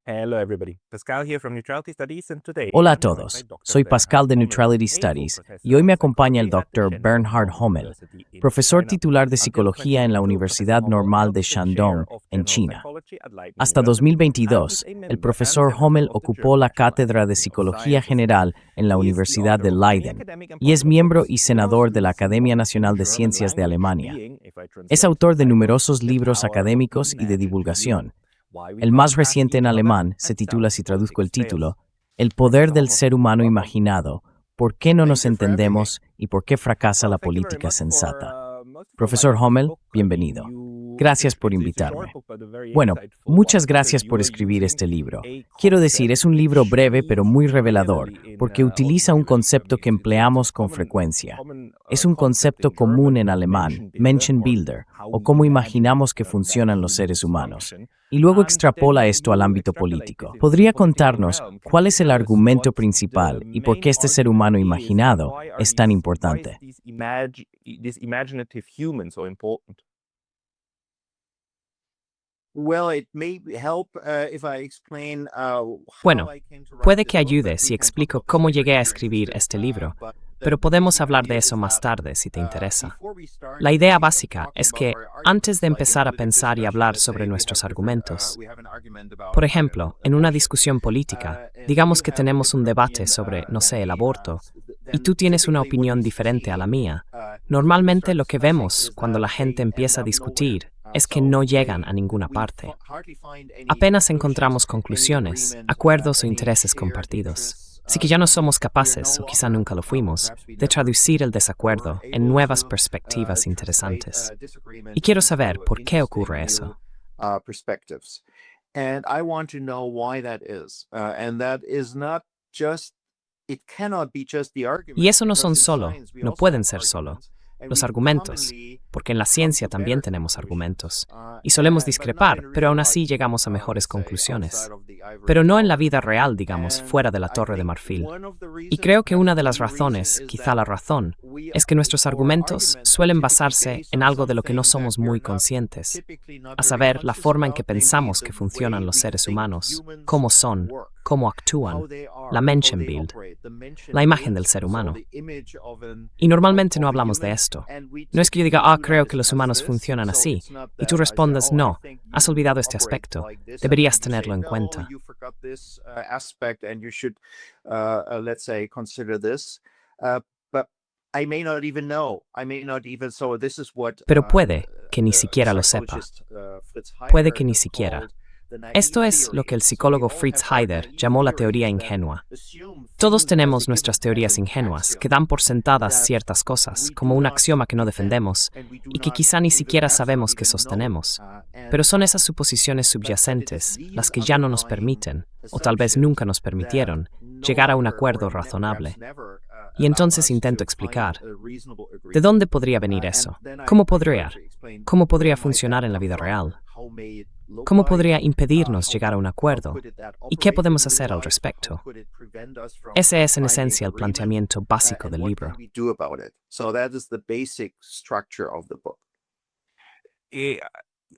Hello everybody, Pascal here from Neutrality Studies and today Hola a I'm joined by todos, Dr. soy Pascal de Bernhard Neutrality Hommel, Studies professor y hoy me of acompaña el psychology at Dr. the Bernhard Shandong Hommel, University in profesor China. titular de Until psicología en la 2022, Universidad Professor Hommel Normal held de the chair Shandong, of en general China. psychology at Leiden Hasta University, and he's 2022, a el member and profesor senator Hommel of the ocupó German la National cátedra de Academy of Psicología Sciences. General en la He is the Universidad author de of many Leiden academic and y es political miembro books, y most senador de la recently Academia on Nacional de German Ciencias de language Alemania. being, if I Es translate autor de the title, numerosos The libros Power of académicos y de Imagined divulgación. Human, Why We El más Bypass reciente en Each Other, alemán se and titula, si traduzco el Self-Politics Fails. título, El poder Professor del Hommel, ser humano welcome. imaginado, ¿por qué no nos Thank you for having me. entendemos y por qué fracasa Well, la thank you very política much for sensata? most people Profesor liking this Hommel, book. bienvenido. You Gracias por it's a invitarme. short book, but a very Bueno, insightful muchas one, because gracias you por are escribir using este libro. a Quiero decir, es un concept libro which breve we pero muy use revelador, regularly in porque also utiliza un regularly when concepto que it's a empleamos con common frecuencia. common Es un concept concepto in común en German, alemán, Menschenbilder, or Menschenbilder, how o we cómo imagine imaginamos que that funcionan los humans seres humanos, function, y luego and extrapola then esto al you ámbito extrapolate this político. into the ¿Podría political contarnos realm. Can cuál you es el tell us argumento what principal the y por qué main este ser humano argument is, and imaginado why are es tan why is importante? this imaginative human so important? Well, it may help if I explain Bueno, how I came to write puede this que book, ayude but si we can talk explico about this cómo later llegué a if you're escribir interested. este libro, But pero the podemos basic hablar idea de is eso más that, tarde si te interesa. before we start La idea really básica talking es about que, our arguments, antes de like in empezar a political pensar y discussion, hablar let's sobre say we nuestros have different, argumentos, we have an argument about, por I don't ejemplo, know, en una abortion. discusión política, And digamos you que have a tenemos un different debate opinion sobre, no than sé, el me, aborto, y then tú tienes una typically what opinión we diferente a la see, mía. if we Normalmente start lo que discussing vemos is cuando la that gente they end empieza a up nowhere. discutir es que So no llegan a ninguna we parte. hardly find any Apenas conclusions, encontramos any conclusiones, agreement, acuerdos o any intereses shared compartidos. interests. Así que ya no So somos we are capaces, no o quizá longer, nunca lo or fuimos, perhaps we de never traducir el were desacuerdo en able nuevas to perspectivas translate interesantes. disagreement Y quiero saber into por qué interesting ocurre new eso. perspectives. And I want to know why that is. And that is not just, it cannot be just the argument. Y eso no son because in solo, science we no also pueden have ser solo, arguments, and los we argumentos, commonly porque en la come ciencia to también better tenemos conclusions, argumentos. Y solemos but not discrepar, in pero real aún así life, llegamos a mejores let's say, conclusiones. outside of the ivory Pero no en la tower. vida real, digamos, And fuera de la I Torre de think Marfil. one of the Y reasons, creo que perhaps una the de las main reason, razones, is quizá that la razón, we, es que nuestros our argumentos arguments are suelen typically basarse based en on algo de lo que no something that somos we're muy not conscientes, typically not a very saber, la conscious forma en que about, namely pensamos the que way funcionan los we seres think humanos, humans cómo son, work, cómo how actúan, they la are, how they Menschenbild, operate, the la imagen Menschenbild, del ser so humano. the image of Y normalmente no a hablamos de human, esto. and we No es que yo diga, typically do not creo que los discuss humanos this, funcionan so así, it's not y tú that I say, respondes, I no, think has you olvidado este operate aspecto, like this, and deberías you say, tenerlo en no, cuenta. you forgot this aspect, and you should, let's say, consider this. But I may not even know. I may not even. So this is what Pero puede que ni the siquiera lo sepa. psychologist Fritz Puede Heider que ni has siquiera. called the naive Esto es lo theory. que el So we psicólogo all Fritz have our Heider naive llamó la theories teoría that ingenua. assume Todos things as a tenemos given, nuestras as teorías an ingenuas, axiom, que dan por sentadas that ciertas cosas, we como do un not axioma que no defend, defendemos, and we do y que not quizá ni even siquiera perhaps not sabemos que even know. sostenemos. And Pero son esas suposiciones but it is subyacentes these las que ya no nos underlying permiten, o tal vez nunca nos that permitieron, no llegar a un longer, acuerdo or razonable. perhaps never, Y allow entonces us intento to find explicar, a reasonable ¿de agreement. dónde podría venir And eso? then ¿Cómo I try podría? to explain ¿Cómo where podría might that funcionar en la come vida from, real? how may it look ¿Cómo like, podría impedirnos how llegar a un how acuerdo? could that ¿Y qué operate in podemos real hacer al life, how respecto? could it prevent us from Ese es en finding esencia el agreement, planteamiento básico and del what libro. can we do about it? So that is the basic structure of the book.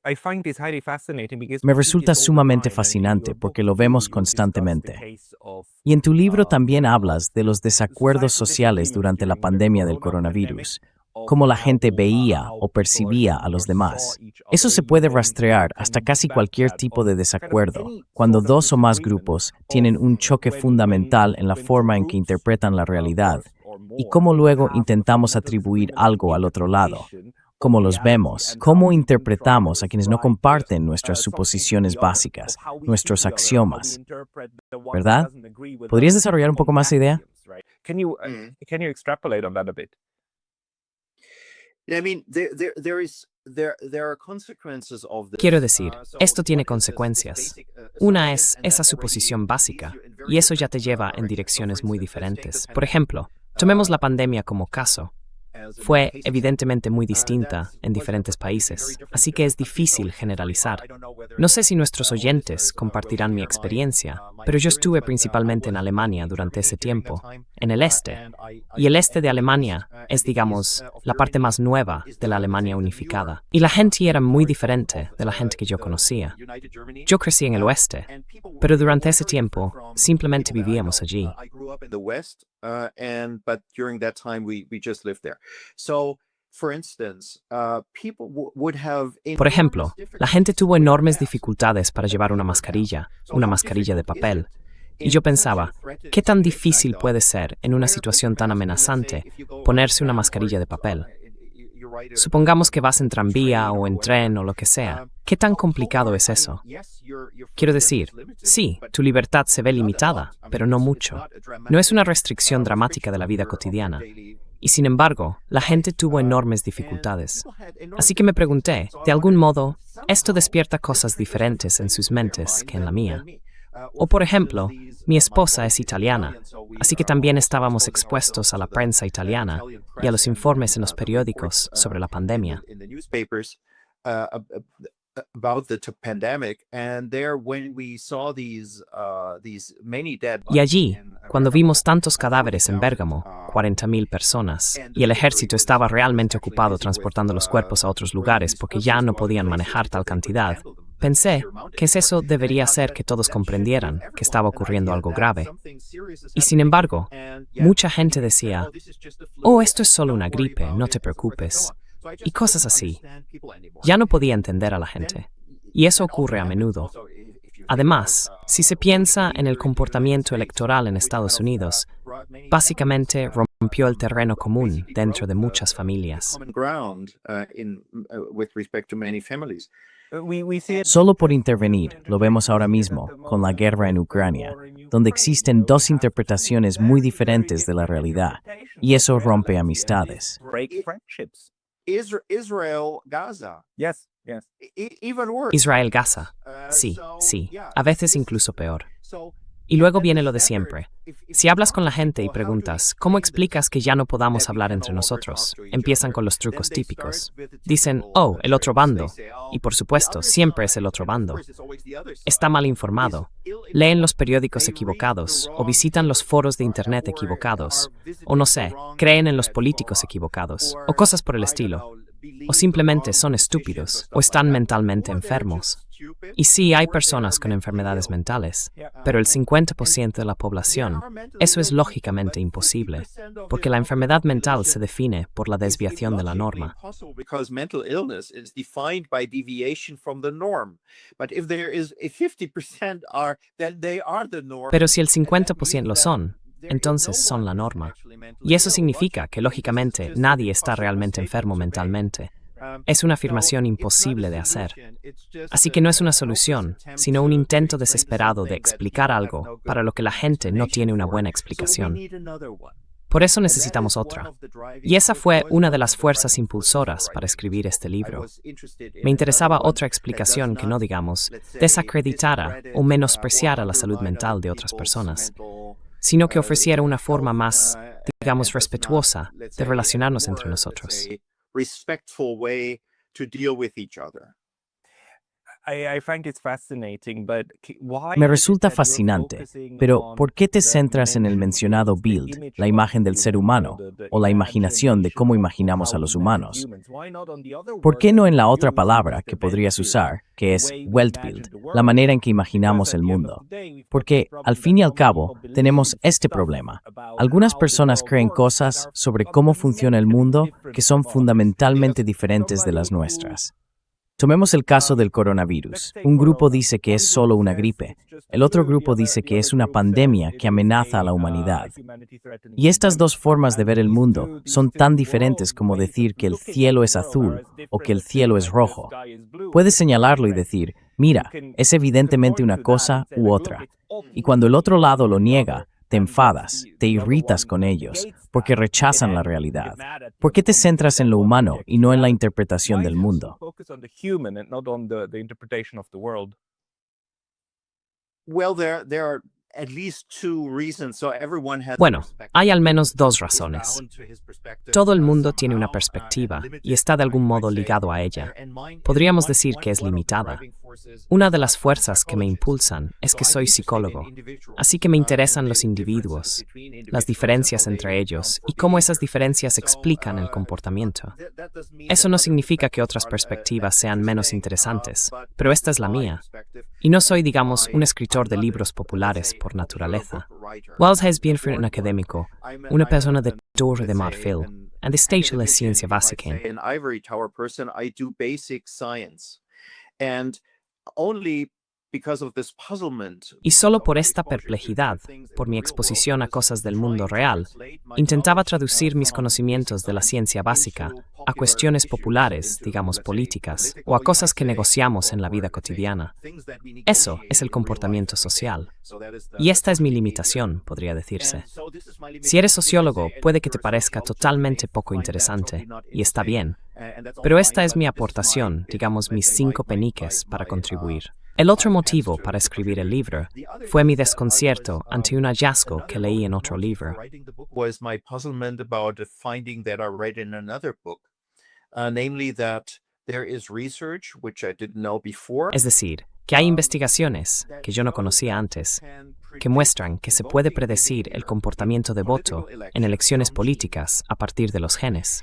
I find this highly fascinating because Me we see resulta this all the sumamente time, and in fascinante your book porque lo too, vemos you discuss the constantemente. case of Y en tu libro también hablas de los societal desacuerdos sociales disagreements durante la during the pandemia del corona pandemic, coronavirus, of cómo la how gente veía how o people percibía a see los or saw demás. each Eso other. se You puede then rastrear can hasta look casi back cualquier that tipo of de kind of desacuerdo, any cuando sort of dos o más disagreement grupos of tienen un choque fundamental en la forma en que groups interpretan la realidad, or y more cómo luego have a intentamos fundamental atribuir disagreement in algo al otro lado. interpretation Cómo of los reality vemos, and how cómo we can try interpretamos to a quienes no ascribe comparten nuestras something to suposiciones the other, of básicas, how we see nuestros the other, how we axiomas, interpret the one that ¿verdad? doesn't agree with ¿Podrías us desarrollar un poco on más esa idea? axioms, right? Can you extrapolate on that a bit? I mean, there are consequences of this. Quiero decir, So esto tiene one is this consecuencias. basic, Una assumption, es and esa that already suposición básica, leads you in very y eso ya te different, lleva en directions. So, direcciones for muy instance, let's take the diferentes. Por pandemic, ejemplo, tomemos la pandemia como caso. as an Fue case evidentemente muy example. distinta That en was diferentes obviously very países, different así in que es different countries. So difícil I generalizar. don't know whether No sé si nuestros all oyentes listeners will compartirán mi share experiencia, my pero yo estuve principalmente en Alemania durante ese tiempo, en el este. Y el este de Alemania es, digamos, la parte más nueva de la Alemania unificada. Y la gente era muy diferente de la gente que yo conocía. Yo crecí en el oeste, pero durante ese tiempo simplemente vivíamos allí. Por ejemplo, la gente tuvo enormes dificultades para llevar una mascarilla de papel. Y yo pensaba, ¿qué tan difícil puede ser en una situación tan amenazante ponerse una mascarilla de papel? Supongamos que vas en tranvía o en tren o lo que sea. ¿Qué tan complicado es eso? Quiero decir, sí, tu libertad se ve limitada, pero no mucho. No es una restricción dramática de la vida cotidiana. Y sin embargo, la gente tuvo enormes dificultades. Así que me pregunté, de algún modo, esto despierta cosas diferentes en sus mentes que en la mía. O por ejemplo, mi esposa es italiana, así que también estábamos expuestos a la prensa italiana y a los informes en los periódicos sobre la pandemia. Y allí, cuando vimos tantos cadáveres en Bérgamo, 40.000 personas, y el ejército estaba realmente ocupado transportando los cuerpos a otros lugares porque ya no podían manejar tal cantidad, pensé que eso debería hacer que todos comprendieran que estaba ocurriendo algo grave. Y sin embargo, mucha gente decía, oh, esto es solo una gripe, no te preocupes. Y cosas así. Ya no podía entender a la gente. Y eso ocurre a menudo. Además, si se piensa en el comportamiento electoral en Estados Unidos, básicamente rompió el terreno común dentro de muchas familias. Solo por intervenir, lo vemos ahora mismo, con la guerra en Ucrania, donde existen dos interpretaciones muy diferentes de la realidad, y eso rompe amistades. Israel-Gaza. Yes, yes. Even worse. Israel-Gaza. Sí, sí, a veces incluso peor. Y luego viene lo de siempre. Si hablas con la gente y preguntas, ¿cómo explicas que ya no podamos hablar entre nosotros? Empiezan con los trucos típicos. Dicen, oh, el otro bando. Y por supuesto, siempre es el otro bando. Está mal informado. Leen los periódicos equivocados, o visitan los foros de internet equivocados, o no sé, creen en los políticos equivocados, o cosas por el estilo. O simplemente son estúpidos, o están mentalmente enfermos. Y sí, hay personas con enfermedades mentales, pero el 50% de la población, eso es lógicamente imposible, porque la enfermedad mental se define por la desviación de la norma. Pero si el 50% lo son, entonces son la norma. Y eso significa que, lógicamente, nadie está realmente enfermo mentalmente. Es una afirmación imposible de hacer. Así que no es una solución, sino un intento desesperado de explicar algo para lo que la gente no tiene una buena explicación. Por eso necesitamos otra. Y esa fue una de las fuerzas impulsoras para escribir este libro. Me interesaba otra explicación que no, digamos, desacreditara o menospreciara la salud mental de otras personas, sino que ofreciera una forma más, digamos, respetuosa de relacionarnos entre nosotros. Me resulta fascinante, pero ¿por qué te centras en el mencionado Bild, la imagen del ser humano, o la imaginación de cómo imaginamos a los humanos? ¿Por qué no en la otra palabra que podrías usar, que es Weltbild, la manera en que imaginamos el mundo? Porque, al fin y al cabo, tenemos este problema. Algunas personas creen cosas sobre cómo funciona el mundo que son fundamentalmente diferentes de las nuestras. Tomemos el caso del coronavirus. Un grupo dice que es solo una gripe. El otro grupo dice que es una pandemia que amenaza a la humanidad. Y estas dos formas de ver el mundo son tan diferentes como decir que el cielo es azul o que el cielo es rojo. Puedes señalarlo y decir, mira, es evidentemente una cosa u otra. Y cuando el otro lado lo niega, te enfadas, te irritas con ellos, porque rechazan la realidad. ¿Por qué te centras en lo humano y no en la interpretación del mundo? Well, there are Bueno, hay al menos dos razones. Todo el mundo tiene una perspectiva y está de algún modo ligado a ella. Podríamos decir que es limitada. Una de las fuerzas que me impulsan es que soy psicólogo, así que me interesan los individuos, las diferencias entre ellos y cómo esas diferencias explican el comportamiento. Eso no significa que otras perspectivas sean menos interesantes, pero esta es la mía. Y no soy, digamos, un escritor de libros populares por naturaleza. Wells es bien un académico, una persona de Torre de Marfil, and de stage de ciencia básica. Y solo por esta perplejidad, por mi exposición a cosas del mundo real, intentaba traducir mis conocimientos de la ciencia básica a cuestiones populares, digamos políticas, o a cosas que negociamos en la vida cotidiana. Eso es el comportamiento social. Y esta es mi limitación, podría decirse. Si eres sociólogo, puede que te parezca totalmente poco interesante, y está bien. Pero esta es mi aportación, digamos mis 5 peniques para contribuir. El otro motivo para escribir el libro fue mi desconcierto ante un hallazgo que leí en otro libro. Es decir, que hay investigaciones que yo no conocía antes que muestran que se puede predecir el comportamiento de voto en elecciones políticas a partir de los genes.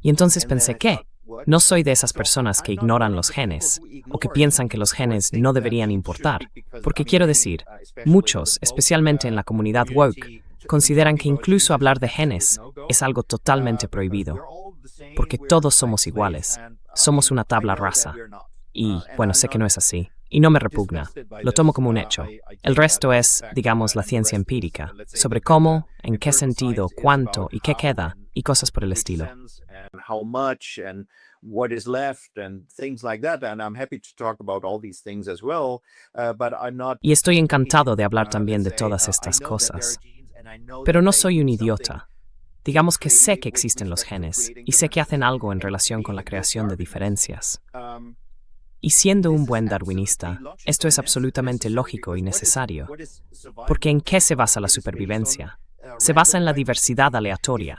Y entonces pensé, ¿qué? No soy de esas personas que ignoran los genes o que piensan que los genes no deberían importar, porque quiero decir, muchos, especialmente en la comunidad woke, consideran que incluso hablar de genes es algo totalmente prohibido, porque todos somos iguales, somos una tabla rasa. Y, bueno, sé que no es así, y no me repugna, lo tomo como un hecho. El resto es, digamos, la ciencia empírica, sobre cómo, en qué sentido, cuánto y qué queda, y cosas por el estilo. What is left and things like that, and I'm happy to talk about all these things as well, but I'm not. Y estoy encantado de hablar también de todas estas cosas. Pero no soy un idiota. Digamos que sé que existen los genes y sé que hacen algo en relación con la creación de diferencias. Y siendo un buen darwinista, esto es absolutamente lógico y necesario. Porque ¿en qué se basa la supervivencia? Se basa en la diversidad aleatoria.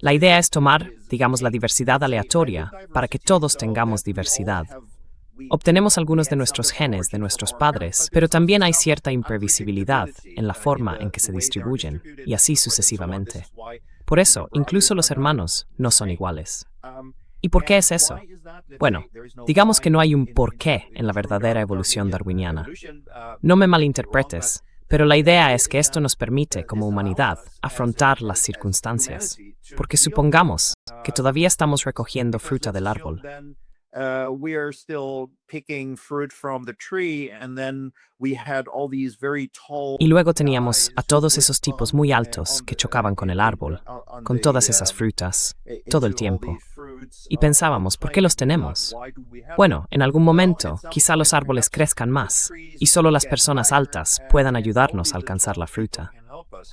La idea es tomar, digamos, la diversidad aleatoria para que todos tengamos diversidad. Obtenemos algunos de nuestros genes de nuestros padres, pero también hay cierta imprevisibilidad en la forma en que se distribuyen, y así sucesivamente. Por eso, incluso los hermanos no son iguales. ¿Y por qué es eso? Bueno, digamos que no hay un porqué en la verdadera evolución darwiniana. No me malinterpretes, pero la idea es que esto nos permite, como humanidad, afrontar las circunstancias. Porque supongamos que todavía estamos recogiendo fruta del árbol. Y luego teníamos a todos esos tipos muy altos que chocaban con el árbol, con todas esas frutas, todo el tiempo. Y pensábamos, ¿por qué los tenemos? Bueno, en algún momento, quizá los árboles crezcan más, y solo las personas altas puedan ayudarnos a alcanzar la fruta.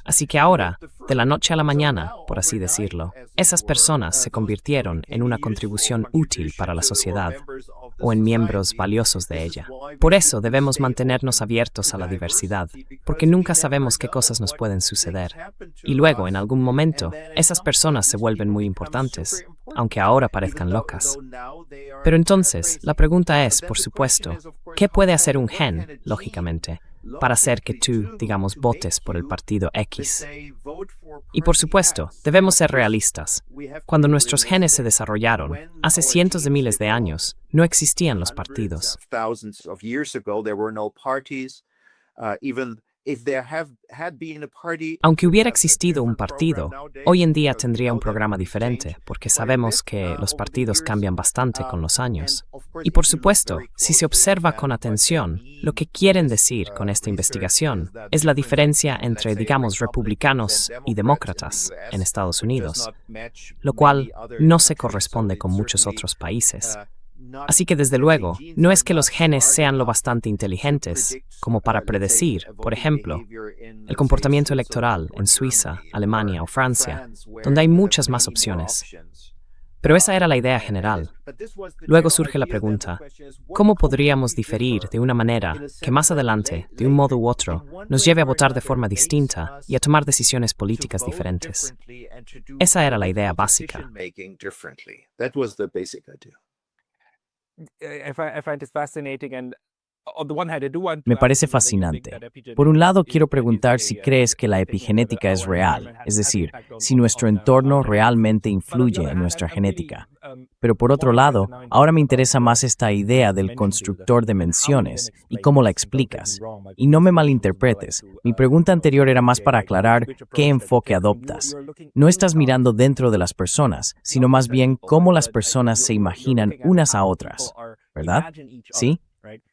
Así que ahora, de la noche a la mañana, por así decirlo, esas personas se convirtieron en una contribución útil para la sociedad, o en miembros valiosos de ella. Por eso debemos mantenernos abiertos a la diversidad, porque nunca sabemos qué cosas nos pueden suceder. Y luego, en algún momento, esas personas se vuelven muy importantes, aunque ahora parezcan locas. Pero entonces, la pregunta es, por supuesto, ¿qué puede hacer un gen, lógicamente, para hacer que tú, digamos, votes por el partido X? Y por supuesto, debemos ser realistas. Cuando nuestros genes se desarrollaron, hace cientos de miles de años, no existían los partidos. Aunque hubiera existido un partido, hoy en día tendría un programa diferente, porque sabemos que los partidos cambian bastante con los años. Y por supuesto, si se observa con atención, lo que quieren decir con esta investigación es la diferencia entre, digamos, republicanos y demócratas en Estados Unidos, lo cual no se corresponde con muchos otros países. Así que desde luego, no es que los genes sean lo bastante inteligentes como para predecir, por ejemplo, el comportamiento electoral en Suiza, Alemania o Francia, donde hay muchas más opciones. Pero esa era la idea general. Luego surge la pregunta, ¿cómo podríamos diferir de una manera que más adelante, de un modo u otro, nos lleve a votar de forma distinta y a tomar decisiones políticas diferentes? Esa era la idea básica. I find it fascinating and on the one hand I do want to Me ask parece you whether you think fascinante. that epigenetic Por un lado, is quiero indeed preguntar a, si crees que la thing, whether epigenética es our real, environment es has an decir, impact on- si nuestro on entorno our realmente But on the influye other en hand, nuestra I'm really, genética. Pero por otro wondering, lado, because now ahora me in interesa about más esta idea del dimension constructor de builder, and how we then menciones y explain cómo la this. And don't get me explicas. wrong, my Y no me previous question was more malinterpretes, like to, mi pregunta anterior era más para differentiate, aclarar which approach qué that you enfoque take. And adoptas. you're looking No estás inside mirando dentro de las personas, sino más bien cómo las personas se imaginan unas a otras, ¿verdad? ¿Sí?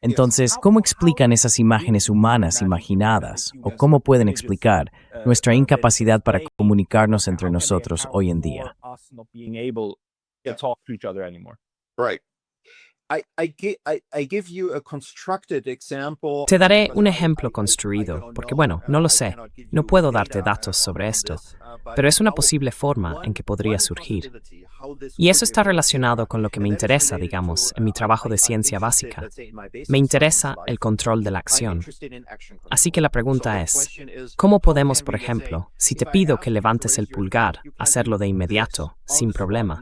Entonces, ¿cómo explican esas imágenes humanas imaginadas o cómo pueden explicar nuestra incapacidad para comunicarnos entre nosotros hoy en día? Right. I give you a constructed example. Te daré un ejemplo construido, porque bueno, no lo sé, no puedo darte datos sobre esto, pero es una posible forma en que podría surgir. Y eso está relacionado con lo que me interesa, digamos, en mi trabajo de ciencia básica. Me interesa el control de la acción. Así que la pregunta es, ¿cómo podemos, por ejemplo, si te pido que levantes el pulgar, hacerlo de inmediato, sin problema?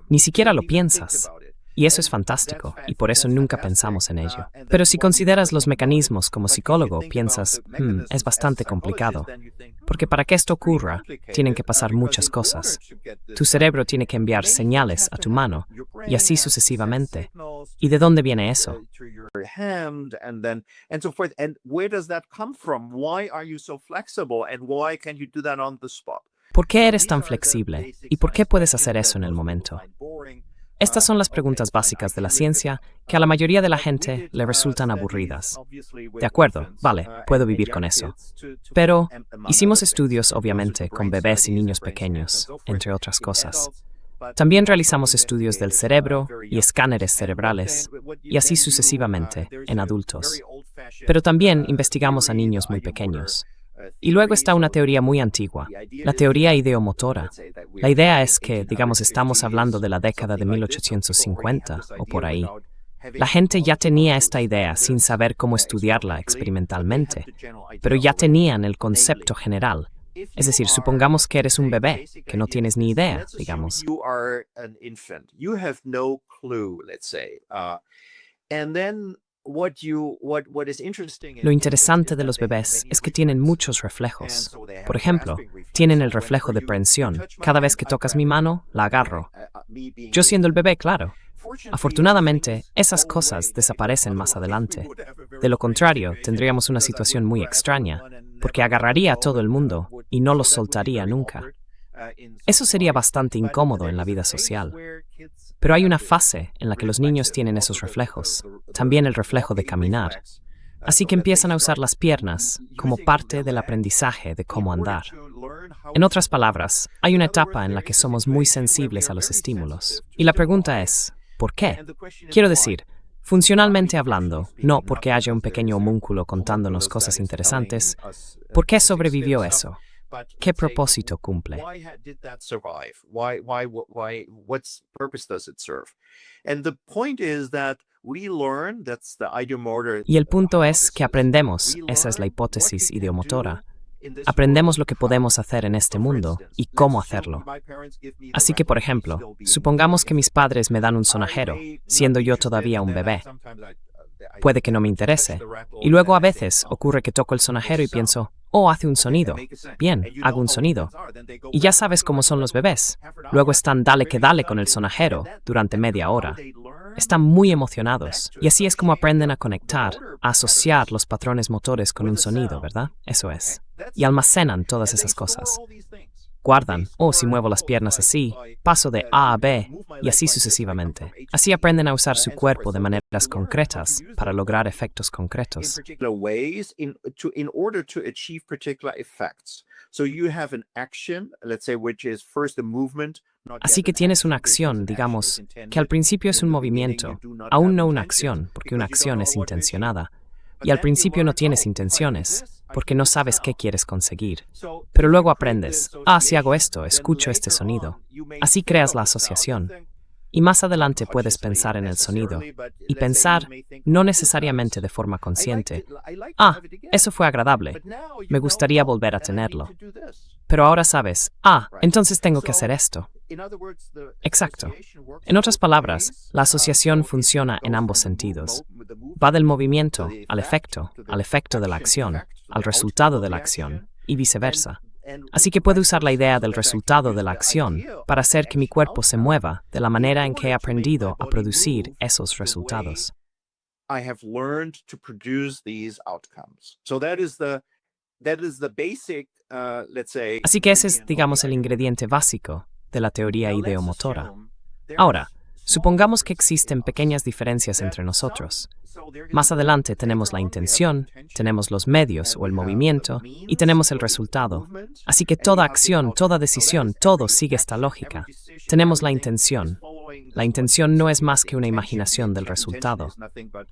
Ni siquiera lo piensas. Y eso es fantástico, y por eso nunca pensamos en ello. Pero si consideras los mecanismos como psicólogo, piensas, es bastante complicado. Porque para que esto ocurra, tienen que pasar muchas cosas. Tu cerebro tiene que enviar señales a tu mano, y así sucesivamente. ¿Y de dónde viene eso? Hand and so forth. And where does that come from? Why are you so flexible? And why can you do that on the spot? ¿Por qué eres tan flexible? ¿Y por qué puedes hacer eso en el momento? Estas son las preguntas básicas de la ciencia que a la mayoría de la gente le resultan aburridas. De acuerdo, vale, puedo vivir con eso. Pero hicimos estudios, obviamente, con bebés y niños pequeños, entre otras cosas. También realizamos estudios del cerebro y escáneres cerebrales, y así sucesivamente, en adultos. Pero también investigamos a niños muy pequeños. Y luego está una teoría muy antigua, la teoría ideomotora. La idea es que, digamos, estamos hablando de la década de 1850 o por ahí. La gente ya tenía esta idea sin saber cómo estudiarla experimentalmente, pero ya tenían el concepto general. Es decir, supongamos que eres un bebé, que no tienes ni idea, digamos. Lo interesante de los bebés es que tienen muchos reflejos. Por ejemplo, tienen el reflejo de prehensión. Cada vez que tocas mi mano, la agarro. Yo siendo el bebé, claro. Afortunadamente, esas cosas desaparecen más adelante. De lo contrario, tendríamos una situación muy extraña, porque agarraría a todo el mundo y no los soltaría nunca. Eso sería bastante incómodo en la vida social. Pero hay una fase en la que los niños tienen esos reflejos, también el reflejo de caminar. Así que empiezan a usar las piernas como parte del aprendizaje de cómo andar. En otras palabras, hay una etapa en la que somos muy sensibles a los estímulos. Y la pregunta es, ¿por qué? Quiero decir, funcionalmente hablando, no porque haya un pequeño homúnculo contándonos cosas interesantes, ¿por qué sobrevivió eso? ¿Qué propósito cumple? Y el punto es que aprendemos, esa es la hipótesis ideomotora. Aprendemos lo que podemos hacer en este mundo y cómo hacerlo. Así que, por ejemplo, supongamos que mis padres me dan un sonajero, siendo yo todavía un bebé. Puede que no me interese. Y luego a veces ocurre que toco el sonajero y pienso, oh, hace un sonido. Bien, hago un sonido. Y ya sabes cómo son los bebés. Luego están dale que dale con el sonajero durante media hora. Están muy emocionados. Y así es como aprenden a conectar, a asociar los patrones motores con un sonido, ¿verdad? Eso es. Y almacenan todas esas cosas. Guardan, si muevo las piernas así, paso de A a B, y así sucesivamente. Así aprenden a usar su cuerpo de maneras concretas para lograr efectos concretos. Así que tienes una acción, digamos, que al principio es un movimiento, aún no una acción, porque una acción es intencionada. Y al principio no tienes intenciones, porque no sabes qué quieres conseguir. Pero luego aprendes, si hago esto, escucho este sonido. Así creas la asociación. Y más adelante puedes pensar en el sonido, y pensar, no necesariamente de forma consciente, eso fue agradable, me gustaría volver a tenerlo. Pero ahora sabes, entonces tengo que hacer esto. Exacto. En otras palabras, la asociación funciona en ambos sentidos. Va del movimiento al efecto de la acción, al resultado de la acción, y viceversa. Así que puedo usar la idea del resultado de la acción para hacer que mi cuerpo se mueva de la manera en que he aprendido a producir esos resultados. Así que ese es, digamos, el ingrediente básico de la teoría ideomotora. Ahora, supongamos que existen pequeñas diferencias entre nosotros. Más adelante tenemos la intención, tenemos los medios o el movimiento y tenemos el resultado. Así que toda acción, toda decisión, todo sigue esta lógica. Tenemos la intención. La intención no es más que una imaginación del resultado.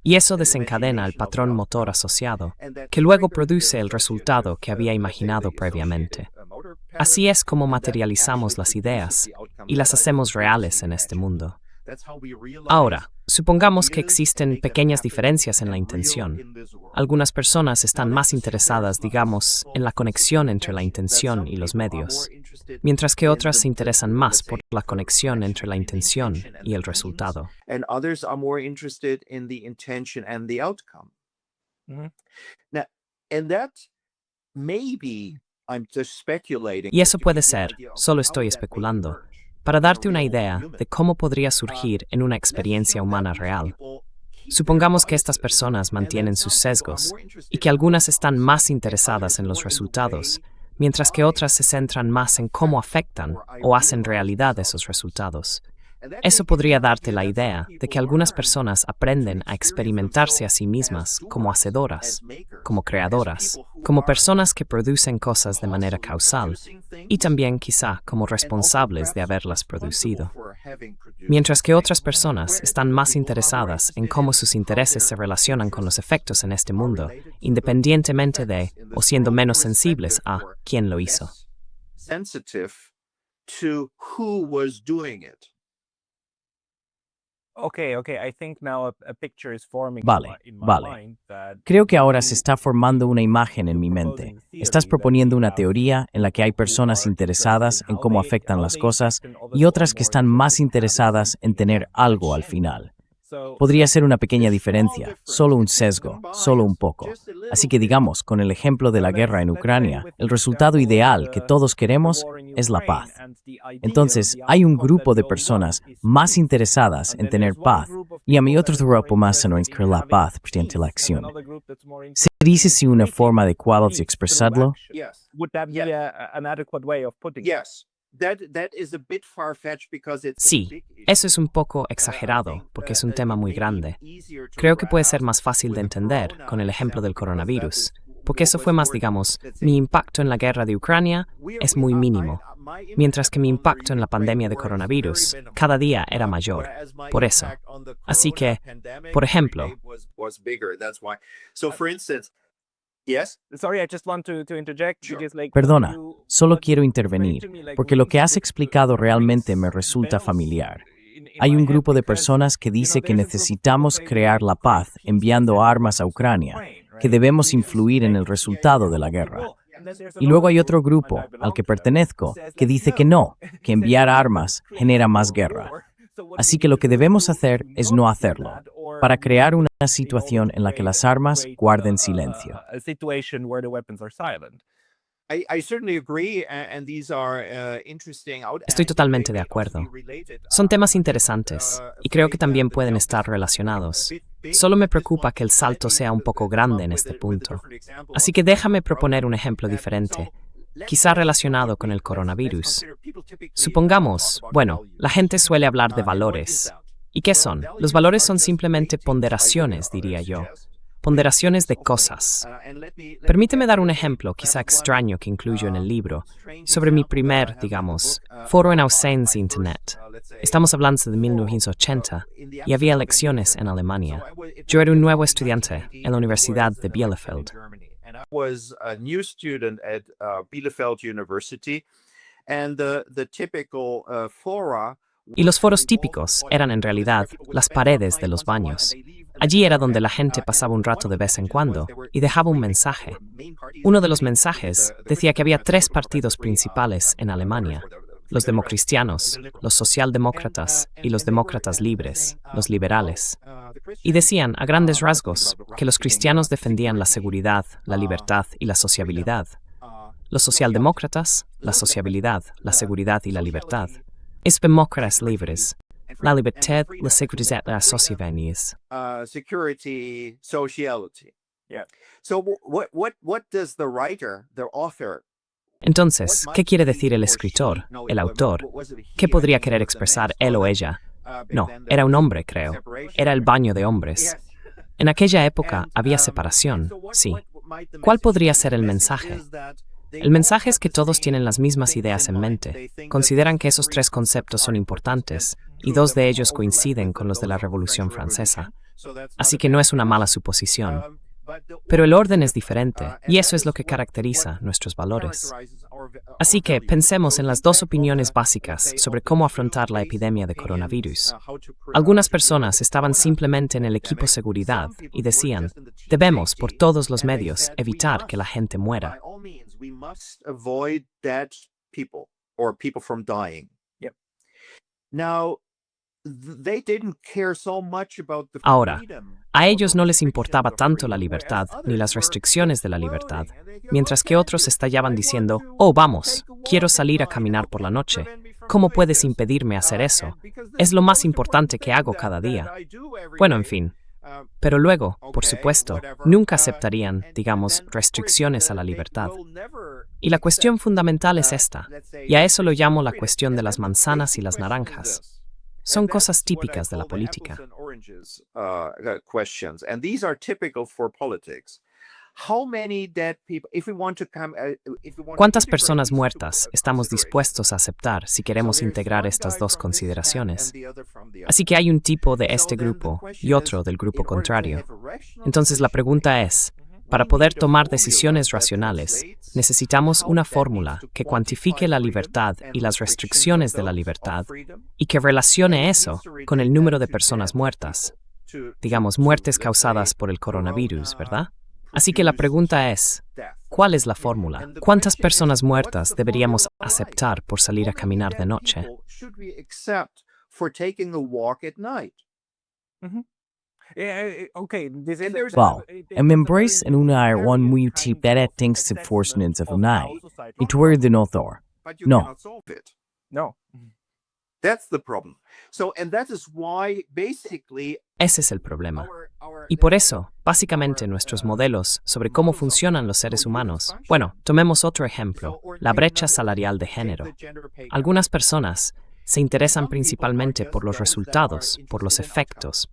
Y eso desencadena el patrón motor asociado, que luego produce el resultado que había imaginado previamente. Así es como materializamos las ideas y las hacemos reales en este mundo. Ahora, supongamos que existen pequeñas diferencias en la intención. Algunas personas están más interesadas, digamos, en la conexión entre la intención y los medios, mientras que otras se interesan más por la conexión entre la intención y el resultado. Y eso puede ser, solo estoy especulando, para darte una idea de cómo podría surgir en una experiencia humana real. Supongamos que estas personas mantienen sus sesgos y que algunas están más interesadas en los resultados, mientras que otras se centran más en cómo afectan o hacen realidad esos resultados. Eso podría darte la idea de que algunas personas aprenden a experimentarse a sí mismas como hacedoras, como creadoras, como personas que producen cosas de manera causal, y también quizá como responsables de haberlas producido. Mientras que otras personas están más interesadas en cómo sus intereses se relacionan con los efectos en este mundo, independientemente de, o siendo menos sensibles a, quién lo hizo. Vale. Creo que ahora se está formando una imagen en mi mente. Estás proponiendo una teoría en la que hay personas interesadas en cómo afectan las cosas y otras que están más interesadas en tener algo al final. Podría ser una pequeña diferencia, solo un sesgo, solo un poco. Así que digamos, con el ejemplo de la guerra en Ucrania, el resultado ideal que todos queremos es la paz. Entonces, hay un grupo de personas más interesadas en tener paz y hay otro grupo más en inscribir la paz mediante la acción. ¿Se dice si una forma adecuada de expresarlo? Sí, eso es un poco exagerado porque es un tema muy grande. Creo que puede ser más fácil de entender con el ejemplo del coronavirus, porque eso fue más, digamos, mi impacto en la guerra de Ucrania es muy mínimo, mientras que mi impacto en la pandemia de coronavirus cada día era mayor. Por eso. Así que, por ejemplo, Perdona, solo quiero intervenir, porque lo que has explicado realmente me resulta familiar. Hay un grupo de personas que dice que necesitamos crear la paz enviando armas a Ucrania, que debemos influir en el resultado de la guerra. Y luego hay otro grupo, al que pertenezco, que dice que no, que enviar armas genera más guerra. Así que lo que debemos hacer es no hacerlo, para crear una situación en la que las armas guarden silencio. Estoy totalmente de acuerdo. Son temas interesantes y creo que también pueden estar relacionados. Solo me preocupa que el salto sea un poco grande en este punto. Así que déjame proponer un ejemplo diferente, quizá relacionado con el coronavirus. Supongamos, la gente suele hablar de valores. ¿Y qué son? Los valores son simplemente ponderaciones, diría yo. Ponderaciones de cosas. Permíteme dar un ejemplo, quizá extraño, que incluyo en el libro, sobre mi primer, digamos, foro en ausencia Internet. Estamos hablando de 1980 y había elecciones en Alemania. Yo era un nuevo estudiante en la Universidad de Bielefeld. And I was a new student at Bielefeld University, and the typical fora. Y los foros típicos eran en realidad las paredes de los baños. Allí era donde la gente pasaba un rato de vez en cuando y dejaba un mensaje. Uno de los mensajes decía que había 3 partidos principales en Alemania: los democristianos, los socialdemócratas y los demócratas libres, los liberales. Y decían, a grandes rasgos, que los cristianos defendían la seguridad, la libertad y la sociabilidad. Los socialdemócratas, la sociabilidad, la seguridad y la libertad. Es demócratas libres, la libertad, la seguridad y la sociabilidad. Security, sociality. Yeah. So what does the writer, the author? Entonces, ¿qué quiere decir el escritor, el autor? ¿Qué podría querer expresar él o ella? No, era un hombre, creo. Era el baño de hombres. En aquella época había separación, sí. ¿Cuál podría ser el mensaje? El mensaje es que todos tienen las mismas ideas en mente, consideran que esos 3 conceptos son importantes, y 2 de ellos coinciden con los de la Revolución Francesa. Así que no es una mala suposición. Pero el orden es diferente, y eso es lo que caracteriza nuestros valores. Así que pensemos en las 2 opiniones básicas sobre cómo afrontar la epidemia de coronavirus. Algunas personas estaban simplemente en el equipo seguridad y decían, debemos, por todos los medios, evitar que la gente muera. We must avoid dead people or people from dying. Yep. Now, they didn't care so much about the Ahora, freedom a ellos no les importaba tanto la libertad ni las restricciones de la libertad, mientras que otros estallaban diciendo, oh, vamos, quiero salir a caminar por la noche. ¿Cómo puedes impedirme hacer eso? Es lo más importante que hago cada día. Bueno, en fin. Pero luego, por supuesto, nunca aceptarían, digamos, restricciones a la libertad. Y la cuestión fundamental es esta, y a eso lo llamo la cuestión de las manzanas y las naranjas. Son cosas típicas de la política. ¿Cuántas personas muertas estamos dispuestos a aceptar si queremos integrar estas 2 consideraciones? Así que hay un tipo de este grupo y otro del grupo contrario. Entonces la pregunta es, para poder tomar decisiones racionales, necesitamos una fórmula que cuantifique la libertad y las restricciones de la libertad y que relacione eso con el número de personas muertas. Digamos, muertes causadas por el coronavirus, ¿verdad? Así que la pregunta es, ¿cuál es la fórmula? ¿Cuántas personas muertas deberíamos aceptar por salir a caminar de noche? Wow, en embrace en una erwan muy tipere things to fortunens of unai. It were the no Thor. No. No. That's the problem. So, and that is why basically Ese es el problema. Y por eso, básicamente, nuestros modelos sobre cómo funcionan los seres humanos. Bueno, tomemos otro ejemplo, la brecha salarial de género. Algunas personas se interesan principalmente por los resultados, por los efectos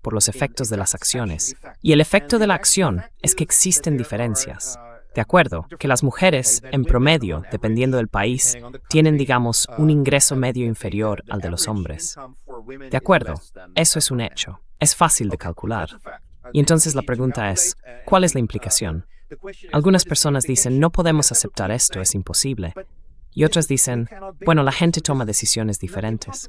de las acciones. Y el efecto de la acción es que existen diferencias. De acuerdo, que las mujeres, en promedio, dependiendo del país, tienen, digamos, un ingreso medio inferior al de los hombres. De acuerdo, eso es un hecho. Es fácil de calcular. Y entonces la pregunta es, ¿cuál es la implicación? Algunas personas dicen, no podemos aceptar esto, es imposible. Y otras dicen, bueno, la gente toma decisiones diferentes.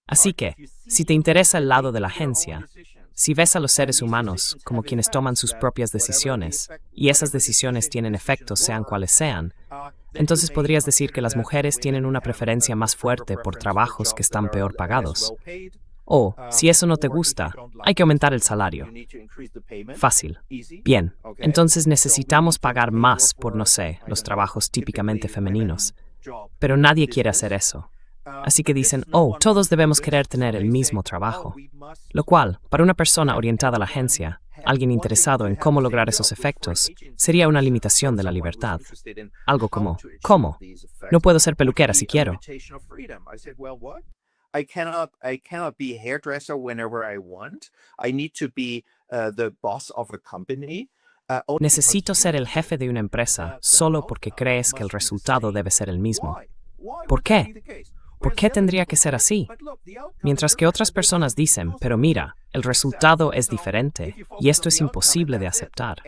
Así que, si te interesa el lado de la agencia, si ves a los seres humanos como quienes toman sus propias decisiones, y esas decisiones tienen efectos sean cuales sean, entonces podrías decir que las mujeres tienen una preferencia más fuerte por trabajos que están peor pagados. O, si eso no te gusta, hay que aumentar el salario. Fácil. Bien, entonces necesitamos pagar más por, no sé, los trabajos típicamente femeninos. Pero nadie quiere hacer eso. Así que dicen, oh, todos debemos querer tener el mismo trabajo. Lo cual, para una persona orientada a la agencia, alguien interesado en cómo lograr esos efectos, sería una limitación de la libertad. Algo como, ¿cómo? No puedo ser peluquera si quiero. I cannot be a hairdresser whenever I want. I need to be the boss of a company. Necesito ser el jefe de una empresa solo porque crees que el resultado debe ser el mismo. ¿Por qué? ¿Por qué tendría que ser así? Mientras que otras personas dicen, pero mira, el resultado es diferente y esto es imposible de aceptar.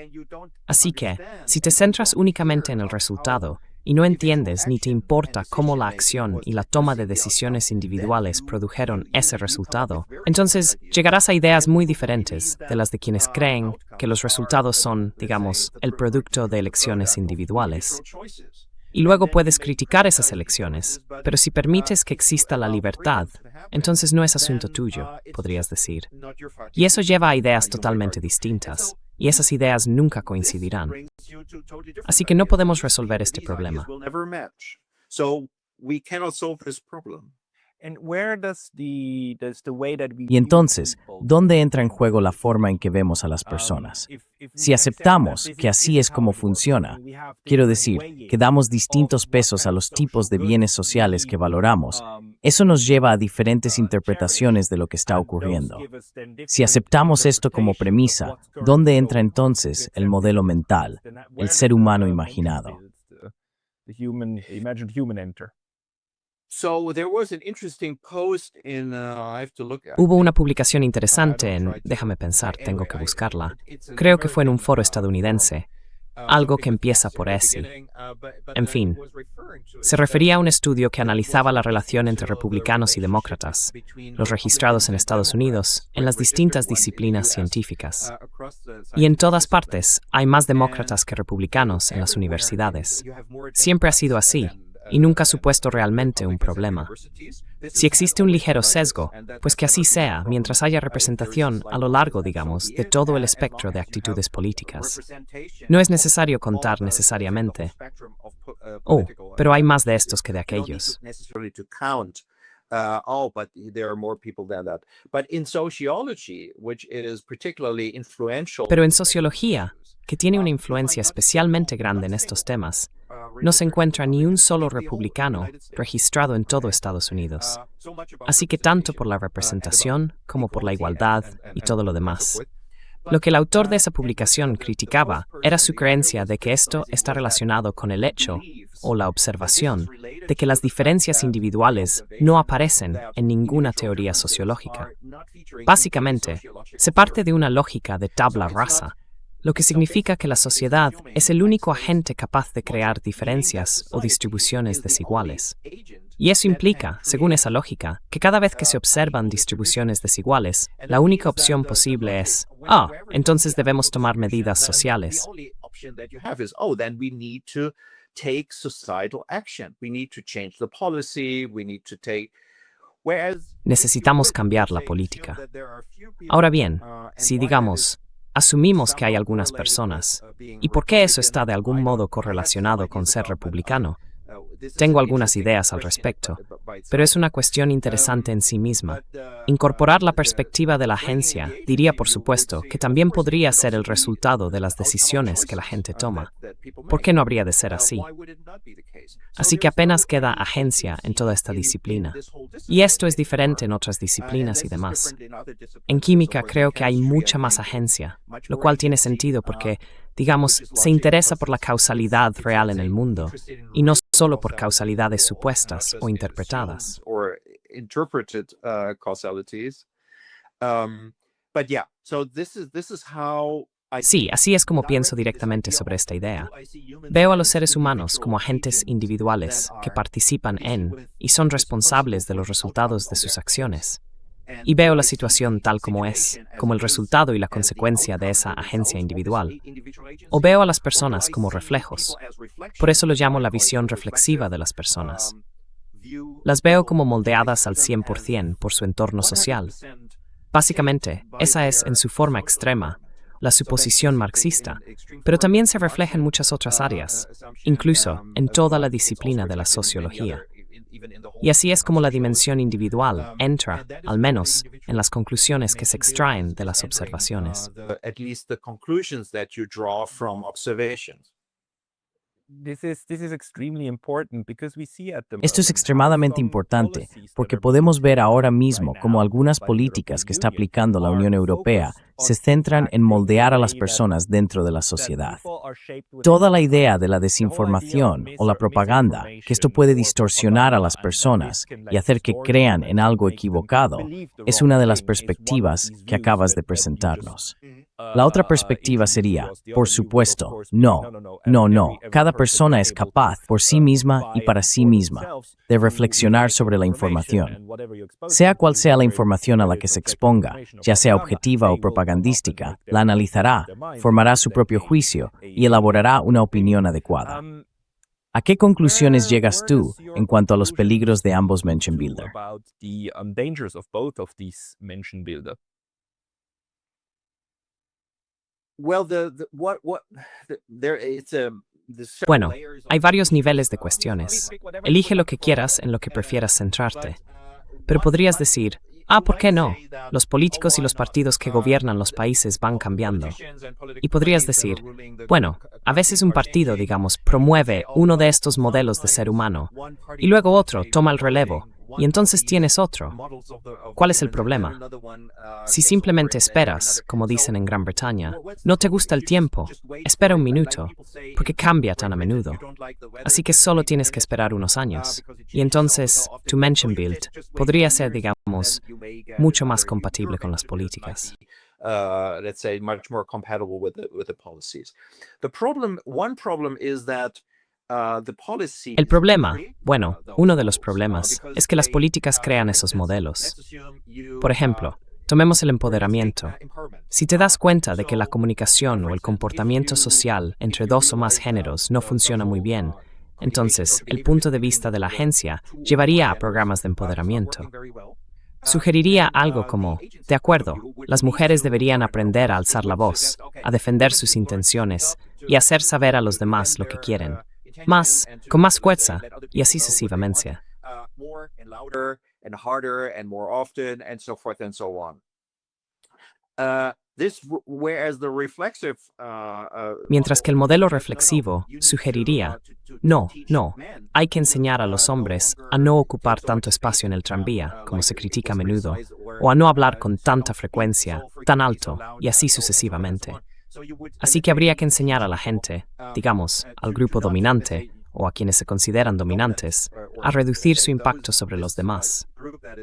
Así que, si te centras únicamente en el resultado y no entiendes ni te importa cómo la acción y la toma de decisiones individuales produjeron ese resultado, entonces llegarás a ideas muy diferentes de las de quienes creen que los resultados son, digamos, el producto de elecciones individuales. Y luego puedes criticar esas elecciones, pero si permites que exista la libertad, entonces no es asunto tuyo, podrías decir. Y eso lleva a ideas totalmente distintas, y esas ideas nunca coincidirán. Así que no podemos resolver este problema. Y entonces, ¿dónde entra en juego la forma en que vemos a las personas? Si aceptamos que así es como funciona, quiero decir, que damos distintos pesos a los tipos de bienes sociales que valoramos, eso nos lleva a diferentes interpretaciones de lo que está ocurriendo. Si aceptamos esto como premisa, ¿dónde entra entonces el modelo mental, el ser humano imaginado? Hubo una publicación interesante en, déjame pensar, tengo que buscarla. Creo que fue en un foro estadounidense, algo que empieza por ESI. En fin, se refería a un estudio que analizaba la relación entre republicanos y demócratas, los registrados en Estados Unidos, en las distintas disciplinas científicas. Y en todas partes hay más demócratas que republicanos en las universidades. Siempre ha sido así, y nunca ha supuesto realmente un problema. Si existe un ligero sesgo, pues que así sea, mientras haya representación a lo largo, digamos, de todo el espectro de actitudes políticas. No es necesario contar necesariamente. Oh, pero hay más de estos que de aquellos. Pero en sociología, que tiene una influencia especialmente grande en estos temas, no se encuentra ni un solo republicano registrado en todo Estados Unidos. Así que tanto por la representación como por la igualdad y todo lo demás. Lo que el autor de esa publicación criticaba era su creencia de que esto está relacionado con el hecho, o la observación, de que las diferencias individuales no aparecen en ninguna teoría sociológica. Básicamente, se parte de una lógica de tabla rasa, lo que significa que la sociedad es el único agente capaz de crear diferencias o distribuciones desiguales. Y eso implica, según esa lógica, que cada vez que se observan distribuciones desiguales, la única opción posible es, entonces debemos tomar medidas sociales. Necesitamos cambiar la política. Ahora bien, si digamos, asumimos que hay algunas personas, ¿y por qué eso está de algún modo correlacionado con ser republicano? Tengo algunas ideas al respecto, pero es una cuestión interesante en sí misma. Incorporar la perspectiva de la agencia diría, por supuesto, que también podría ser el resultado de las decisiones que la gente toma. ¿Por qué no habría de ser así? Así que apenas queda agencia en toda esta disciplina. Y esto es diferente en otras disciplinas y demás. En química creo que hay mucha más agencia, lo cual tiene sentido porque, digamos, se interesa por la causalidad real en el mundo, y no solo por causalidades supuestas o interpretadas. Sí, así es como pienso directamente sobre esta idea. Veo a los seres humanos como agentes individuales que participan en y son responsables de los resultados de sus acciones. Y veo la situación tal como es, como el resultado y la consecuencia de esa agencia individual. O veo a las personas como reflejos. Por eso lo llamo la visión reflexiva de las personas. Las veo como moldeadas al 100% por su entorno social. Básicamente, esa es, en su forma extrema, la suposición marxista, pero también se refleja en muchas otras áreas, incluso en toda la disciplina de la sociología. Y así es como la dimensión individual entra, al menos, en las conclusiones que se extraen de las observaciones. Esto es extremadamente importante porque podemos ver ahora mismo cómo algunas políticas que está aplicando la Unión Europea se centran en moldear a las personas dentro de la sociedad. Toda la idea de la desinformación o la propaganda, que esto puede distorsionar a las personas y hacer que crean en algo equivocado, es una de las perspectivas que acabas de presentarnos. La otra perspectiva sería, por supuesto, no. Cada persona es capaz, por sí misma y para sí misma, de reflexionar sobre la información. Sea cual sea la información a la que se exponga, ya sea objetiva o propagandística, la analizará, formará su propio juicio y elaborará una opinión adecuada. ¿A qué conclusiones llegas tú en cuanto a los peligros de ambos Menschenbilder? Bueno, hay varios niveles de cuestiones. Elige lo que quieras en lo que prefieras centrarte. Pero podrías decir, ¿por qué no? Los políticos y los partidos que gobiernan los países van cambiando. Y podrías decir, bueno, a veces un partido, digamos, promueve uno de estos modelos de ser humano, y luego otro toma el relevo, y entonces tienes otro. ¿Cuál es el problema? Si simplemente esperas, como dicen en Gran Bretaña, no te gusta el tiempo, espera un minuto, porque cambia tan a menudo. Así que solo tienes que esperar unos años. Y entonces, tu Menschenbild podría ser, digamos, mucho más compatible con las políticas. Let's say much more compatible with the policies. One problem is that el problema, bueno, uno de los problemas, es que las políticas crean esos modelos. Por ejemplo, tomemos el empoderamiento. Si te das cuenta de que la comunicación o el comportamiento social entre dos o más géneros no funciona muy bien, entonces el punto de vista de la agencia llevaría a programas de empoderamiento. Sugeriría algo como, de acuerdo, las mujeres deberían aprender a alzar la voz, a defender sus intenciones y hacer saber a los demás lo que quieren. Más, con más fuerza, y así sucesivamente. Mientras que el modelo reflexivo sugeriría, no, hay que enseñar a los hombres a no ocupar tanto espacio en el tranvía, como se critica a menudo, o a no hablar con tanta frecuencia, tan alto, y así sucesivamente. Así que habría que enseñar a la gente, digamos, al grupo dominante, o a quienes se consideran dominantes, a reducir su impacto sobre los demás.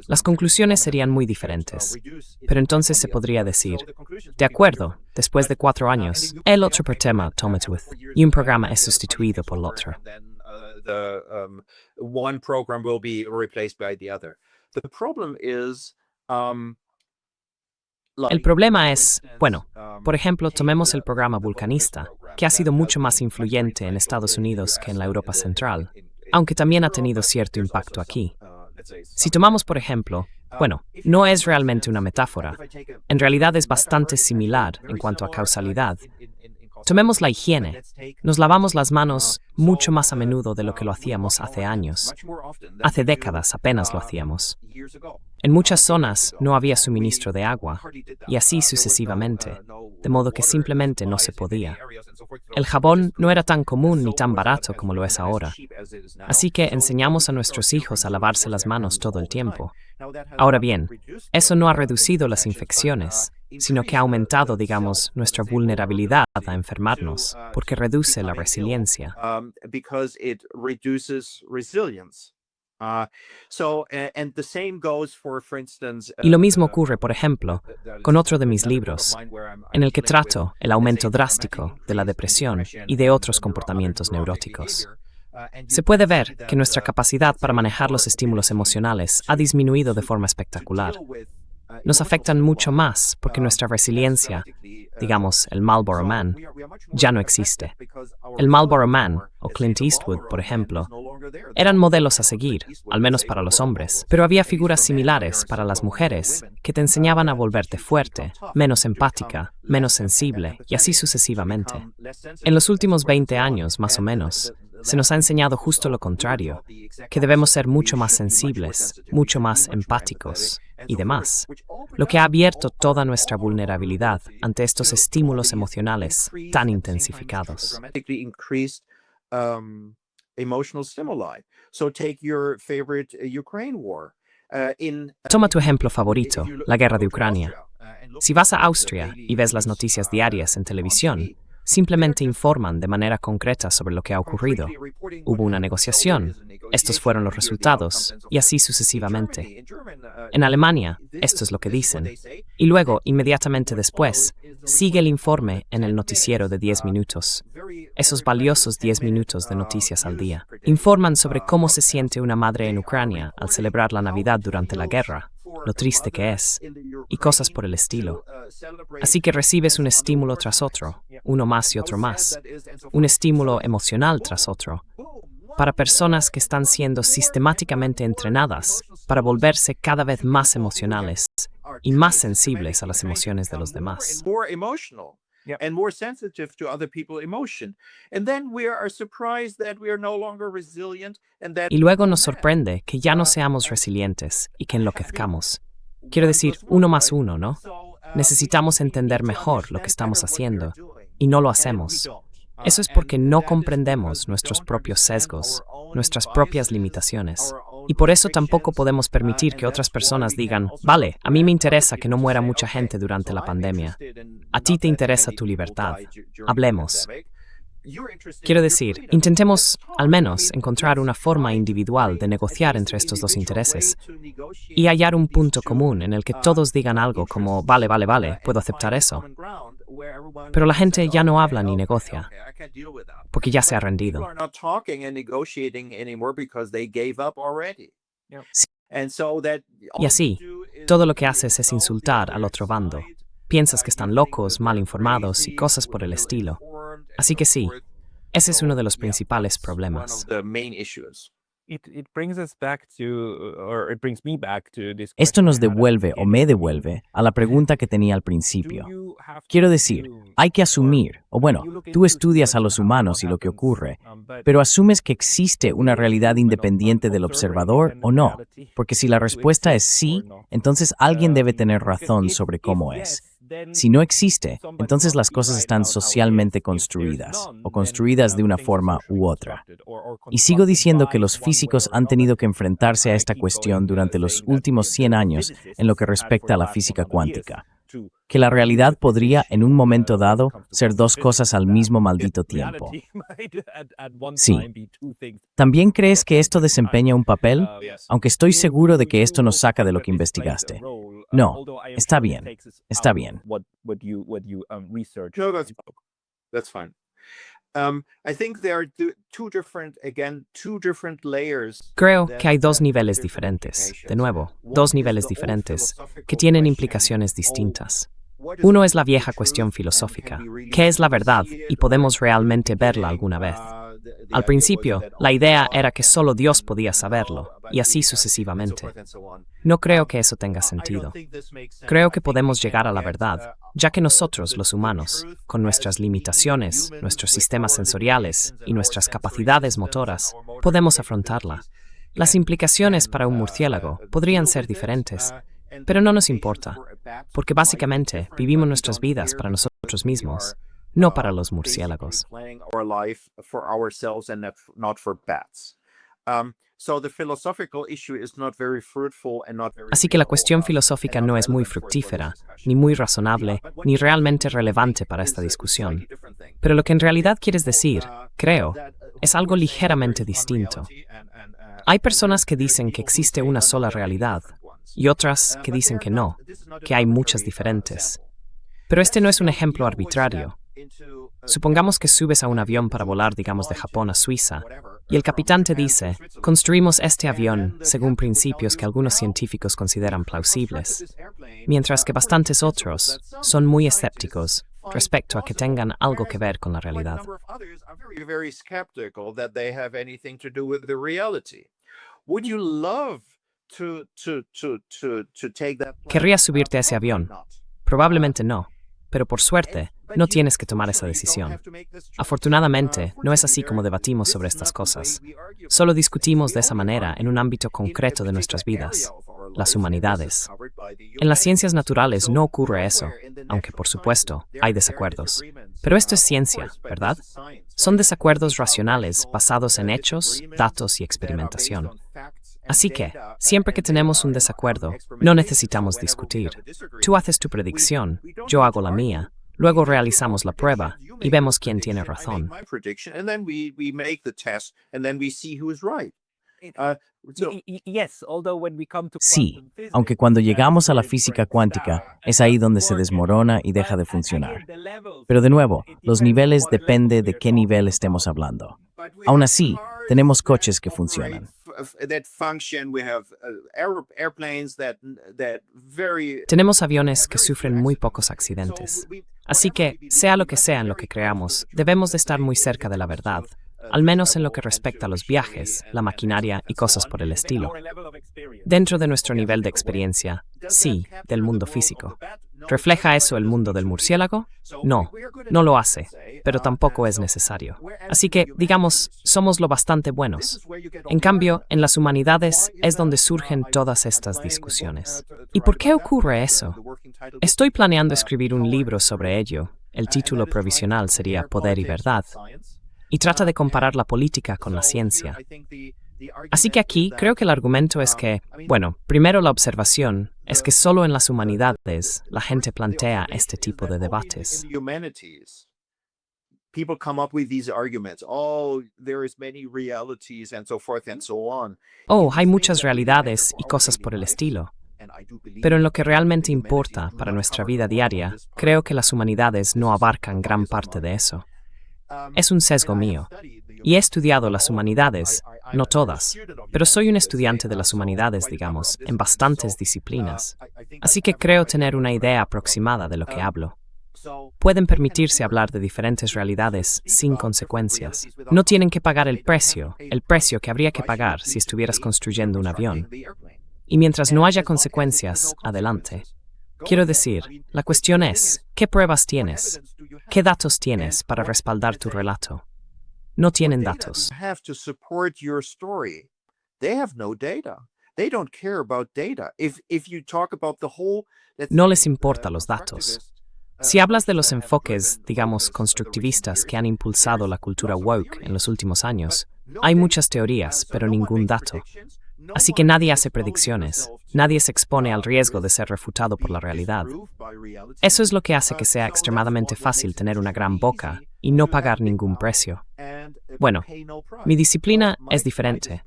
Las conclusiones serían muy diferentes, pero entonces se podría decir, de acuerdo, después de 4 años, el otro tema toma y un programa es sustituido por el otro. One program will be replaced by the other. The problem is el problema es, bueno, por ejemplo, tomemos el programa Vulcanista, que ha sido mucho más influyente en Estados Unidos que en la Europa Central, aunque también ha tenido cierto impacto aquí. Si tomamos, por ejemplo, bueno, no es realmente una metáfora, en realidad es bastante similar en cuanto a causalidad. Tomemos la higiene. Nos lavamos las manos mucho más a menudo de lo que lo hacíamos hace años. Hace décadas apenas lo hacíamos. En muchas zonas no había suministro de agua, y así sucesivamente, de modo que simplemente no se podía. El jabón no era tan común ni tan barato como lo es ahora, así que enseñamos a nuestros hijos a lavarse las manos todo el tiempo. Ahora bien, eso no ha reducido las infecciones, sino que ha aumentado, digamos, nuestra vulnerabilidad a enfermarnos, porque reduce la resiliencia. Y lo mismo ocurre, por ejemplo, con otro de mis libros, en el que trato el aumento drástico de la depresión y de otros comportamientos neuróticos. Se puede ver que nuestra capacidad para manejar los estímulos emocionales ha disminuido de forma espectacular. Nos afectan mucho más porque nuestra resiliencia, digamos, el Marlboro Man, ya no existe. El Marlboro Man, o Clint Eastwood, por ejemplo, eran modelos a seguir, al menos para los hombres, pero había figuras similares para las mujeres que te enseñaban a volverte fuerte, menos empática, menos sensible, y así sucesivamente. En los últimos 20 años, más o menos, se nos ha enseñado justo lo contrario, que debemos ser mucho más sensibles, mucho más empáticos y demás, lo que ha abierto toda nuestra vulnerabilidad ante estos estímulos emocionales tan intensificados. Toma tu ejemplo favorito, la guerra de Ucrania. Si vas a Austria y ves las noticias diarias en televisión, simplemente informan de manera concreta sobre lo que ha ocurrido. Hubo una negociación, estos fueron los resultados, y así sucesivamente. En Alemania, esto es lo que dicen. Y luego, inmediatamente después, sigue el informe en el noticiero de 10 minutos. Esos valiosos 10 minutos de noticias al día. Informan sobre cómo se siente una madre en Ucrania al celebrar la Navidad durante la guerra, lo triste que es, y cosas por el estilo. Así que recibes un estímulo tras otro, uno más y otro más, un estímulo emocional tras otro, para personas que están siendo sistemáticamente entrenadas para volverse cada vez más emocionales y más sensibles a las emociones de los demás. And more sensitive to other people's emotion. And then we are surprised that we are no longer resilient and that Y luego nos sorprende que ya no seamos resilientes y que enloquezcamos. Quiero decir, 1 más 1, ¿no? Necesitamos entender mejor lo que estamos haciendo y no lo hacemos. Eso es porque no comprendemos nuestros propios sesgos, nuestras propias limitaciones. Y por eso tampoco podemos permitir que otras personas digan, vale, a mí me interesa que no muera mucha gente durante la pandemia. A ti te interesa tu libertad. Hablemos. Quiero decir, intentemos, al menos, encontrar una forma individual de negociar entre estos dos intereses y hallar un punto común en el que todos digan algo como, vale, puedo aceptar eso. Pero la gente ya no habla ni negocia, porque ya se ha rendido. Y así, todo lo que haces es insultar al otro bando. Piensas que están locos, mal informados y cosas por el estilo. Así que sí, ese es uno de los principales problemas. Esto nos devuelve o me devuelve a la pregunta que tenía al principio. Quiero decir, hay que asumir, o bueno, tú estudias a los humanos y lo que ocurre, pero asumes que existe una realidad independiente del observador o no, porque si la respuesta es sí, entonces alguien debe tener razón sobre cómo es. Si no existe, entonces las cosas están socialmente construidas, o construidas de una forma u otra. Y sigo diciendo que los físicos han tenido que enfrentarse a esta cuestión durante los últimos 100 años en lo que respecta a la física cuántica. Que la realidad podría, en un momento dado, ser dos cosas al mismo maldito tiempo. Sí. ¿También crees que esto desempeña un papel? Aunque estoy seguro de que esto nos saca de lo que investigaste. No, está bien. Está bien. That's fine. I think there are two different layers. Creo que hay dos niveles diferentes, de nuevo, dos niveles diferentes, que tienen implicaciones distintas. Uno es la vieja cuestión filosófica. ¿Qué es la verdad? Y podemos realmente verla alguna vez. Al principio, la idea era que solo Dios podía saberlo, y así sucesivamente. No creo que eso tenga sentido. Creo que podemos llegar a la verdad, ya que nosotros, los humanos, con nuestras limitaciones, nuestros sistemas sensoriales y nuestras capacidades motoras, podemos afrontarla. Las implicaciones para un murciélago podrían ser diferentes, pero no nos importa, porque básicamente vivimos nuestras vidas para nosotros mismos, no para los murciélagos. Así que la cuestión filosófica no es muy fructífera, ni muy razonable, ni realmente relevante para esta discusión. Pero lo que en realidad quieres decir, creo, es algo ligeramente distinto. Hay personas que dicen que existe una sola realidad, y otras que dicen que no, que hay muchas diferentes. Pero este no es un ejemplo arbitrario. Supongamos que subes a un avión para volar, digamos, de Japón a Suiza, y el capitán te dice, construimos este avión según principios que algunos científicos consideran plausibles, mientras que bastantes otros son muy escépticos respecto a que tengan algo que ver con la realidad. ¿Querrías subirte a ese avión? Probablemente no, pero por suerte, no tienes que tomar esa decisión. Afortunadamente, no es así como debatimos sobre estas cosas. Solo discutimos de esa manera en un ámbito concreto de nuestras vidas, las humanidades. En las ciencias naturales no ocurre eso, aunque por supuesto hay desacuerdos. Pero esto es ciencia, ¿verdad? Son desacuerdos racionales basados en hechos, datos y experimentación. Así que, siempre que tenemos un desacuerdo, no necesitamos discutir. Tú haces tu predicción, yo hago la mía, luego realizamos la prueba y vemos quién tiene razón. Sí, aunque cuando llegamos a la física cuántica, es ahí donde se desmorona y deja de funcionar. Pero de nuevo, los niveles depende de qué nivel estemos hablando. Aún así, tenemos coches que funcionan. Tenemos aviones que sufren muy pocos accidentes. Así que, sea lo que sea en lo que creamos, debemos de estar muy cerca de la verdad, al menos en lo que respecta a los viajes, la maquinaria y cosas por el estilo. Dentro de nuestro nivel de experiencia, sí, del mundo físico. ¿Refleja eso el mundo del murciélago? No, no lo hace, pero tampoco es necesario. Así que, digamos, somos lo bastante buenos. En cambio, en las humanidades es donde surgen todas estas discusiones. ¿Y por qué ocurre eso? Estoy planeando escribir un libro sobre ello. El título provisional sería Poder y Verdad. Y trata de comparar la política con la ciencia. Así que aquí creo que el argumento es que, bueno, primero la observación es que solo en las humanidades la gente plantea este tipo de debates. Oh, hay muchas realidades y cosas por el estilo. Pero en lo que realmente importa para nuestra vida diaria, creo que las humanidades no abarcan gran parte de eso. Es un sesgo mío. Y he estudiado las humanidades, no todas, pero soy un estudiante de las humanidades, digamos, en bastantes disciplinas. Así que creo tener una idea aproximada de lo que hablo. Pueden permitirse hablar de diferentes realidades sin consecuencias. No tienen que pagar el precio que habría que pagar si estuvieras construyendo un avión. Y mientras no haya consecuencias, adelante. Quiero decir, la cuestión es, ¿qué pruebas tienes? ¿Qué datos tienes para respaldar tu relato? No tienen datos. No les importan los datos. Si hablas de los enfoques, digamos, constructivistas que han impulsado la cultura woke en los últimos años, hay muchas teorías, pero ningún dato. Así que nadie hace predicciones, nadie se expone al riesgo de ser refutado por la realidad. Eso es lo que hace que sea extremadamente fácil tener una gran boca y no pagar ningún precio. Bueno, mi disciplina es diferente.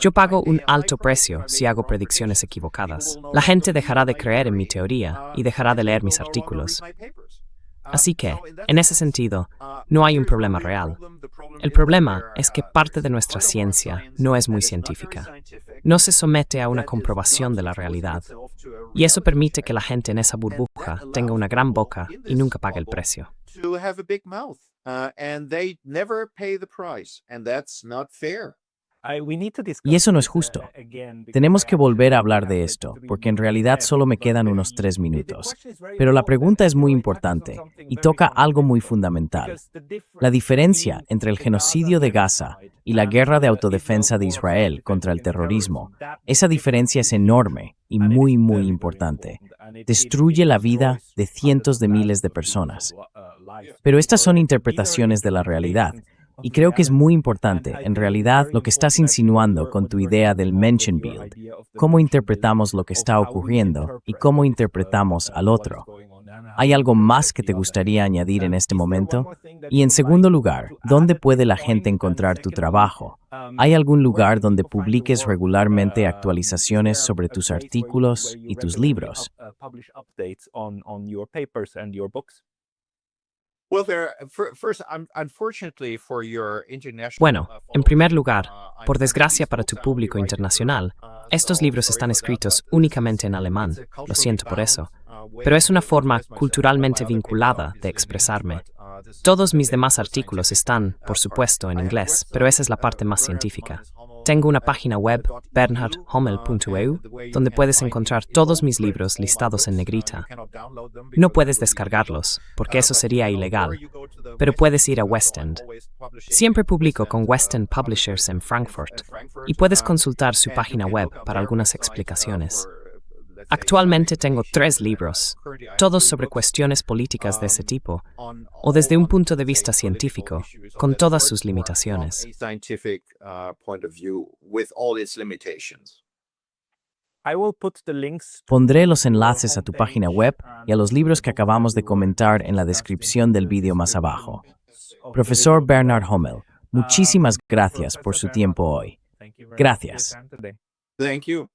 Yo pago un alto precio si hago predicciones equivocadas. La gente dejará de creer en mi teoría y dejará de leer mis artículos. Así que, en ese sentido, no hay un problema real. El problema es que parte de nuestra ciencia no es muy científica. No se somete a una comprobación de la realidad. Y eso permite que la gente en esa burbuja tenga una gran boca y nunca pague el precio. Y eso no es justo. Tenemos que volver a hablar de esto, porque en realidad solo me quedan unos 3 minutos. Pero la pregunta es muy importante y toca algo muy fundamental. La diferencia entre el genocidio de Gaza y la guerra de autodefensa de Israel contra el terrorismo, esa diferencia es enorme y muy, muy importante. Destruye la vida de cientos de miles de personas. Pero estas son interpretaciones de la realidad. Y creo que es muy importante, en realidad, lo que estás insinuando con tu idea del Menschenbild, cómo interpretamos lo que está ocurriendo y cómo interpretamos al otro. ¿Hay algo más que te gustaría añadir en este momento? Y en segundo lugar, ¿dónde puede la gente encontrar tu trabajo? ¿Hay algún lugar donde publiques regularmente actualizaciones sobre tus artículos y tus libros? Bueno, en primer lugar, por desgracia para tu público internacional, estos libros están escritos únicamente en alemán. Lo siento por eso. Pero es una forma culturalmente vinculada de expresarme. Todos mis demás artículos están, por supuesto, en inglés, pero esa es la parte más científica. Tengo una página web, bernhardhommel.eu, donde puedes encontrar todos mis libros listados en negrita. No puedes descargarlos, porque eso sería ilegal, pero puedes ir a West End. Siempre publico con West End Publishers en Frankfurt, y puedes consultar su página web para algunas explicaciones. Actualmente tengo 3 libros, todos sobre cuestiones políticas de ese tipo, o desde un punto de vista científico, con todas sus limitaciones. Pondré los enlaces a tu página web y a los libros que acabamos de comentar en la descripción del vídeo más abajo. Profesor Bernard Hommel, muchísimas gracias por su tiempo hoy. Gracias. Thank you.